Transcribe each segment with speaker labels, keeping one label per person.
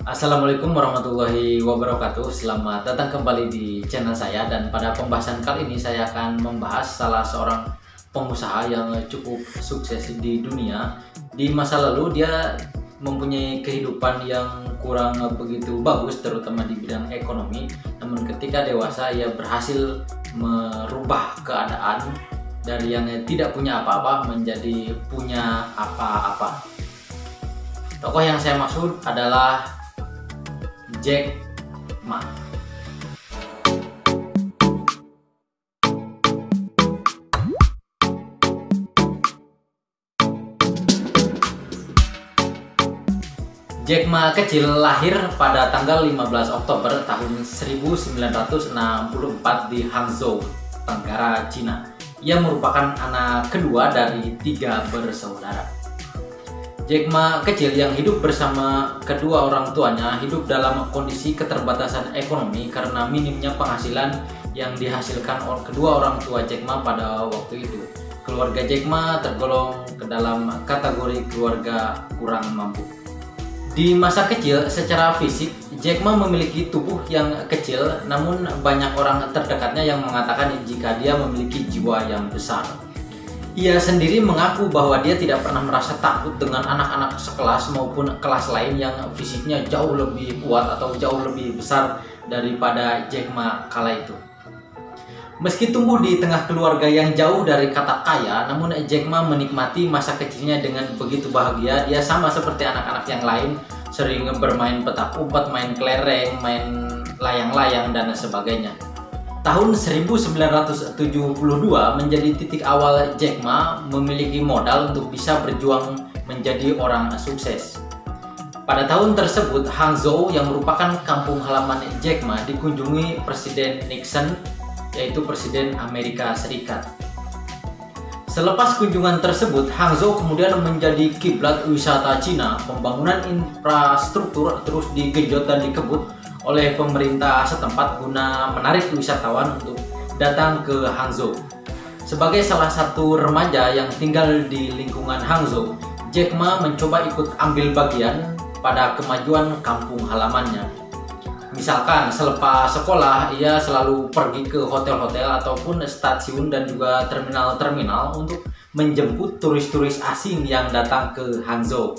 Speaker 1: Assalamualaikum warahmatullahi wabarakatuh. Selamat datang kembali di channel saya, dan pada pembahasan kali ini saya akan membahas salah seorang pengusaha yang cukup sukses di dunia. Di masa lalu dia mempunyai kehidupan yang kurang begitu bagus, terutama di bidang ekonomi. Namun ketika dewasa ia berhasil merubah keadaan dari yang tidak punya apa-apa menjadi punya apa-apa. Tokoh yang saya maksud adalah Jack Ma. Jack Ma kecil lahir pada tanggal 15 Oktober tahun 1964 di Hangzhou, Tenggara Cina. Ia merupakan anak kedua dari 3 bersaudara. Jack Ma kecil yang hidup bersama kedua orang tuanya hidup dalam kondisi keterbatasan ekonomi karena minimnya penghasilan yang dihasilkan oleh kedua orang tua Jack Ma pada waktu itu. Keluarga Jack Ma tergolong ke dalam kategori keluarga kurang mampu. Di masa kecil, secara fisik, Jack Ma memiliki tubuh yang kecil, namun banyak orang terdekatnya yang mengatakan jika dia memiliki jiwa yang besar. Ia sendiri mengaku bahwa dia tidak pernah merasa takut dengan anak-anak sekelas maupun kelas lain yang fisiknya jauh lebih kuat atau jauh lebih besar daripada Jack Ma kala itu. Meski tumbuh di tengah keluarga yang jauh dari kata kaya, namun Jack Ma menikmati masa kecilnya dengan begitu bahagia. Dia sama seperti anak-anak yang lain, sering bermain petak umpet, main kelereng, main layang-layang, dan sebagainya. Tahun 1972 menjadi titik awal Jack Ma memiliki modal untuk bisa berjuang menjadi orang sukses. Pada tahun tersebut, Hangzhou yang merupakan kampung halaman Jack Ma dikunjungi Presiden Nixon, yaitu Presiden Amerika Serikat. Selepas kunjungan tersebut, Hangzhou kemudian menjadi kiblat wisata Cina. Pembangunan infrastruktur terus digenjot dan dikebut oleh pemerintah setempat guna menarik wisatawan untuk datang ke Hangzhou. Sebagai salah satu remaja yang tinggal di lingkungan Hangzhou, Jack Ma mencoba ikut ambil bagian pada kemajuan kampung halamannya. Misalkan selepas sekolah, ia selalu pergi ke hotel-hotel ataupun stasiun dan juga terminal-terminal untuk menjemput turis-turis asing yang datang ke Hangzhou.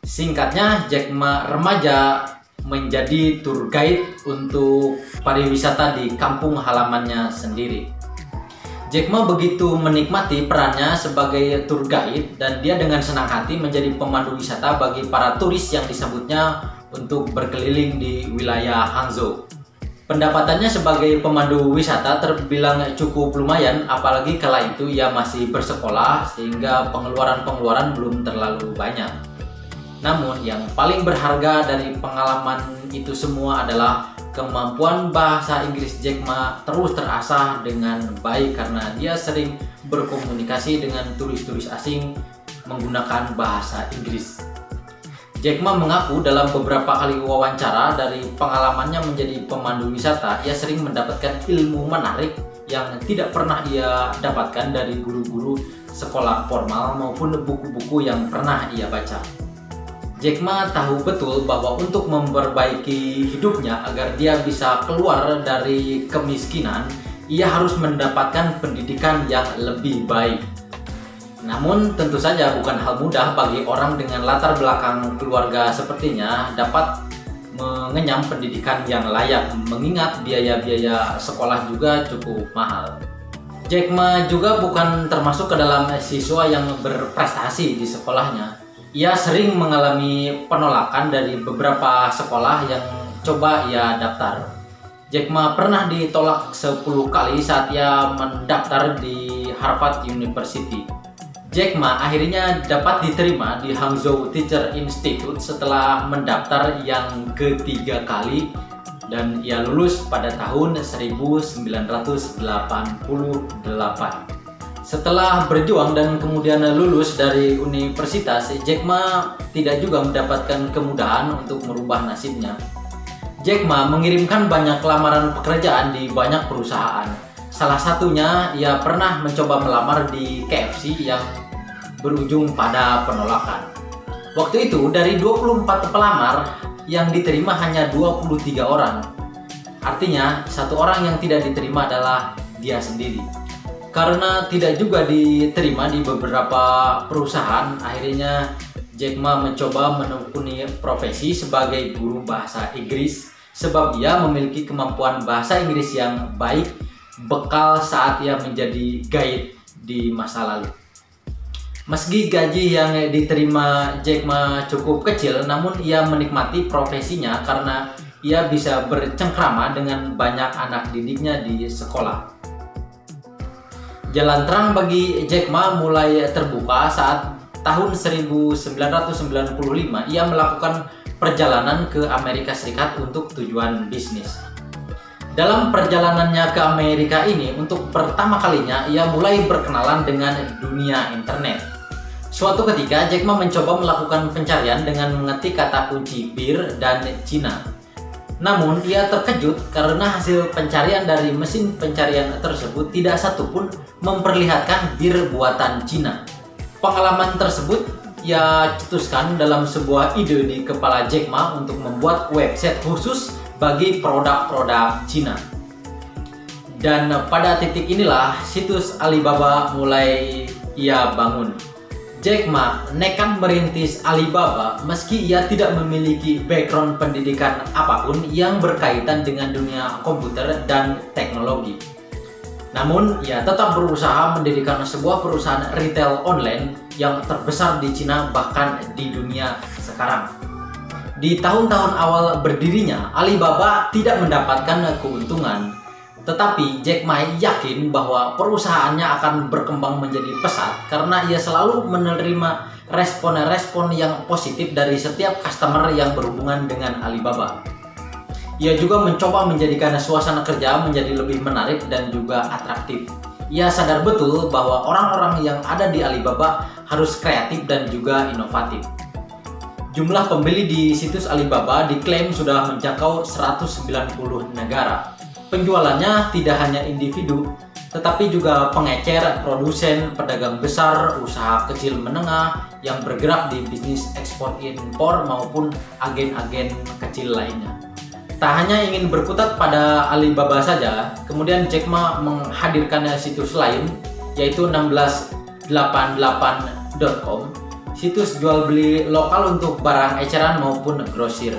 Speaker 1: Singkatnya, Jack Ma remaja menjadi tour guide untuk pariwisata di kampung halamannya sendiri. Jack Ma begitu menikmati perannya sebagai tour guide dan dia dengan senang hati menjadi pemandu wisata bagi para turis yang disambutnya untuk berkeliling di wilayah Hangzhou. Pendapatannya sebagai pemandu wisata terbilang cukup lumayan, apalagi kala itu ia masih bersekolah sehingga pengeluaran belum terlalu banyak. Namun yang paling berharga dari pengalaman itu semua adalah kemampuan bahasa Inggris Jack Ma terus terasah dengan baik karena dia sering berkomunikasi dengan turis-turis asing menggunakan bahasa Inggris. Jack Ma mengaku dalam beberapa kali wawancara dari pengalamannya menjadi pemandu wisata, ia sering mendapatkan ilmu menarik yang tidak pernah ia dapatkan dari guru-guru sekolah formal maupun buku-buku yang pernah ia baca. Jack Ma tahu betul bahwa untuk memperbaiki hidupnya agar dia bisa keluar dari kemiskinan, ia harus mendapatkan pendidikan yang lebih baik. Namun tentu saja bukan hal mudah bagi orang dengan latar belakang keluarga sepertinya dapat mengenyam pendidikan yang layak, mengingat biaya-biaya sekolah juga cukup mahal. Jack Ma juga bukan termasuk ke dalam siswa yang berprestasi di sekolahnya. Ia sering mengalami penolakan dari beberapa sekolah yang coba ia daftar. Jack Ma pernah ditolak 10 kali saat ia mendaftar di Harvard University. Jack Ma akhirnya dapat diterima di Hangzhou Teacher Institute setelah mendaftar yang ketiga kali dan ia lulus pada tahun 1988. Setelah berjuang dan kemudian lulus dari universitas, Jack Ma tidak juga mendapatkan kemudahan untuk merubah nasibnya. Jack Ma mengirimkan banyak lamaran pekerjaan di banyak perusahaan. Salah satunya, ia pernah mencoba melamar di KFC yang berujung pada penolakan. Waktu itu, dari 24 pelamar, yang diterima hanya 23 orang. Artinya, satu orang yang tidak diterima adalah dia sendiri. Karena tidak juga diterima di beberapa perusahaan, akhirnya Jack Ma mencoba menekuni profesi sebagai guru bahasa Inggris sebab ia memiliki kemampuan bahasa Inggris yang baik, bekal saat ia menjadi guide di masa lalu. Meski gaji yang diterima Jack Ma cukup kecil, namun ia menikmati profesinya karena ia bisa bercengkrama dengan banyak anak didiknya di sekolah. Jalan terang bagi Jack Ma mulai terbuka saat tahun 1995 ia melakukan perjalanan ke Amerika Serikat untuk tujuan bisnis. Dalam perjalanannya ke Amerika ini, untuk pertama kalinya ia mulai berkenalan dengan dunia internet. Suatu ketika, Jack Ma mencoba melakukan pencarian dengan mengetik kata kunci bir dan Cina. Namun, ia terkejut karena hasil pencarian dari mesin pencarian tersebut tidak satupun memperlihatkan bir buatan Cina. Pengalaman tersebut ia cetuskan dalam sebuah ide di kepala Jack Ma untuk membuat website khusus bagi produk-produk Cina. Dan pada titik inilah situs Alibaba mulai ia bangun. Jack Ma nekat merintis Alibaba meski ia tidak memiliki background pendidikan apapun yang berkaitan dengan dunia komputer dan teknologi. Namun, ia tetap berusaha mendirikan sebuah perusahaan retail online yang terbesar di Cina bahkan di dunia sekarang. Di tahun-tahun awal berdirinya, Alibaba tidak mendapatkan keuntungan. Tetapi Jack Ma yakin bahwa perusahaannya akan berkembang menjadi pesat karena ia selalu menerima respon-respon yang positif dari setiap customer yang berhubungan dengan Alibaba. Ia juga mencoba menjadikan suasana kerja menjadi lebih menarik dan juga atraktif. Ia sadar betul bahwa orang-orang yang ada di Alibaba harus kreatif dan juga inovatif. Jumlah pembeli di situs Alibaba diklaim sudah menjangkau 190 negara. Penjualannya tidak hanya individu, tetapi juga pengecer, produsen, pedagang besar, usaha kecil menengah yang bergerak di bisnis ekspor impor maupun agen-agen kecil lainnya. Tak hanya ingin berkutat pada Alibaba saja, kemudian Jack Ma menghadirkan situs lain yaitu 1688.com, situs jual beli lokal untuk barang eceran maupun grosir.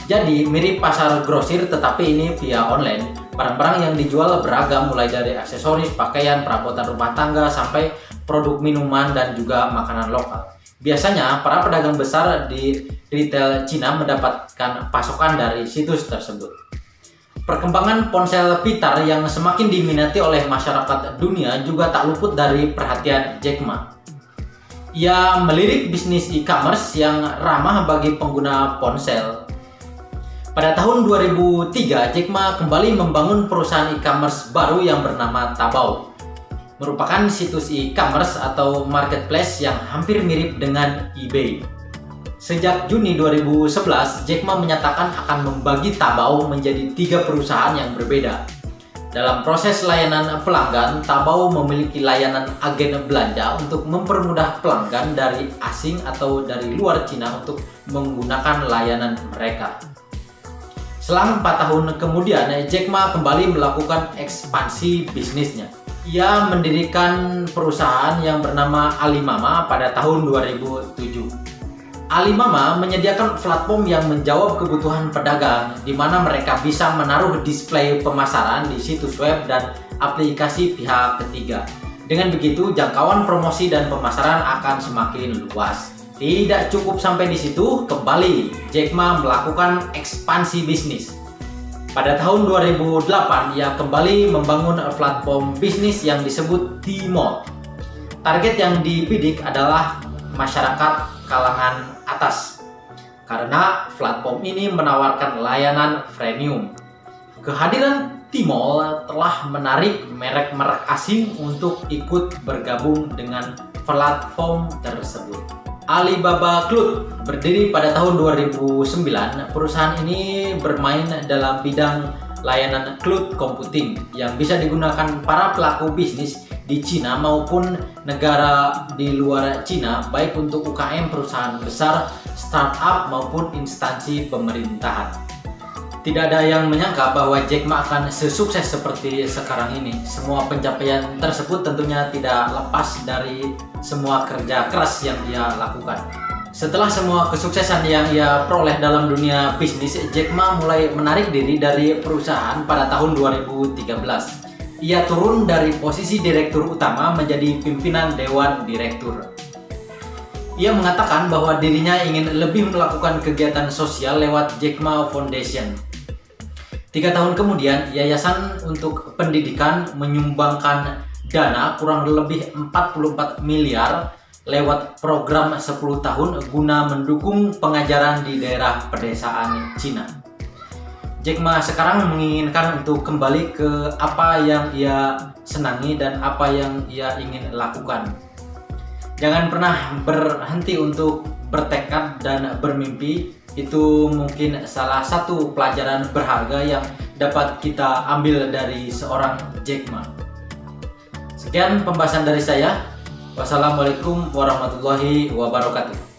Speaker 1: Jadi mirip pasar grosir tetapi ini via online. Barang-barang yang dijual beragam mulai dari aksesoris, pakaian, perabotan rumah tangga sampai produk minuman dan juga makanan lokal. Biasanya para pedagang besar di retail Cina mendapatkan pasokan dari situs tersebut. Perkembangan ponsel pintar yang semakin diminati oleh masyarakat dunia juga tak luput dari perhatian Jack Ma. Ia melirik bisnis e-commerce yang ramah bagi pengguna ponsel. Pada tahun 2003, Jack Ma kembali membangun perusahaan e-commerce baru yang bernama Taobao. Merupakan situs e-commerce atau marketplace yang hampir mirip dengan eBay. Sejak Juni 2011, Jack Ma menyatakan akan membagi Taobao menjadi 3 perusahaan yang berbeda. Dalam proses layanan pelanggan, Taobao memiliki layanan agen belanja untuk mempermudah pelanggan dari asing atau dari luar Cina untuk menggunakan layanan mereka. Selang 4 tahun kemudian, Jack Ma kembali melakukan ekspansi bisnisnya. Ia mendirikan perusahaan yang bernama Alimama pada tahun 2007. Alimama menyediakan platform yang menjawab kebutuhan pedagang, di mana mereka bisa menaruh display pemasaran di situs web dan aplikasi pihak ketiga. Dengan begitu, jangkauan promosi dan pemasaran akan semakin luas. Tidak cukup sampai di situ, kembali Jack Ma melakukan ekspansi bisnis. Pada tahun 2008, ia kembali membangun platform bisnis yang disebut Tmall. Target yang dibidik adalah masyarakat kalangan atas, karena platform ini menawarkan layanan premium. Kehadiran Tmall telah menarik merek-merek asing untuk ikut bergabung dengan platform tersebut. Alibaba Cloud berdiri pada tahun 2009. Perusahaan ini bermain dalam bidang layanan cloud computing yang bisa digunakan para pelaku bisnis di Cina maupun negara di luar Cina, baik untuk UKM, perusahaan besar, startup maupun instansi pemerintahan. Tidak ada yang menyangka bahwa Jack Ma akan sesukses seperti sekarang ini. Semua pencapaian tersebut tentunya tidak lepas dari semua kerja keras yang ia lakukan. Setelah semua kesuksesan yang ia peroleh dalam dunia bisnis, Jack Ma mulai menarik diri dari perusahaan pada tahun 2013. Ia turun dari posisi direktur utama menjadi pimpinan dewan direktur. Ia mengatakan bahwa dirinya ingin lebih melakukan kegiatan sosial lewat Jack Ma Foundation. 3 tahun kemudian, Yayasan untuk Pendidikan menyumbangkan dana kurang lebih 44 miliar lewat program 10 tahun guna mendukung pengajaran di daerah pedesaan Cina. Jack Ma sekarang menginginkan untuk kembali ke apa yang ia senangi dan apa yang ia ingin lakukan. Jangan pernah berhenti untuk bertekad dan bermimpi. Itu mungkin salah satu pelajaran berharga yang dapat kita ambil dari seorang Jack Ma. Sekian pembahasan dari saya. Wassalamualaikum warahmatullahi wabarakatuh.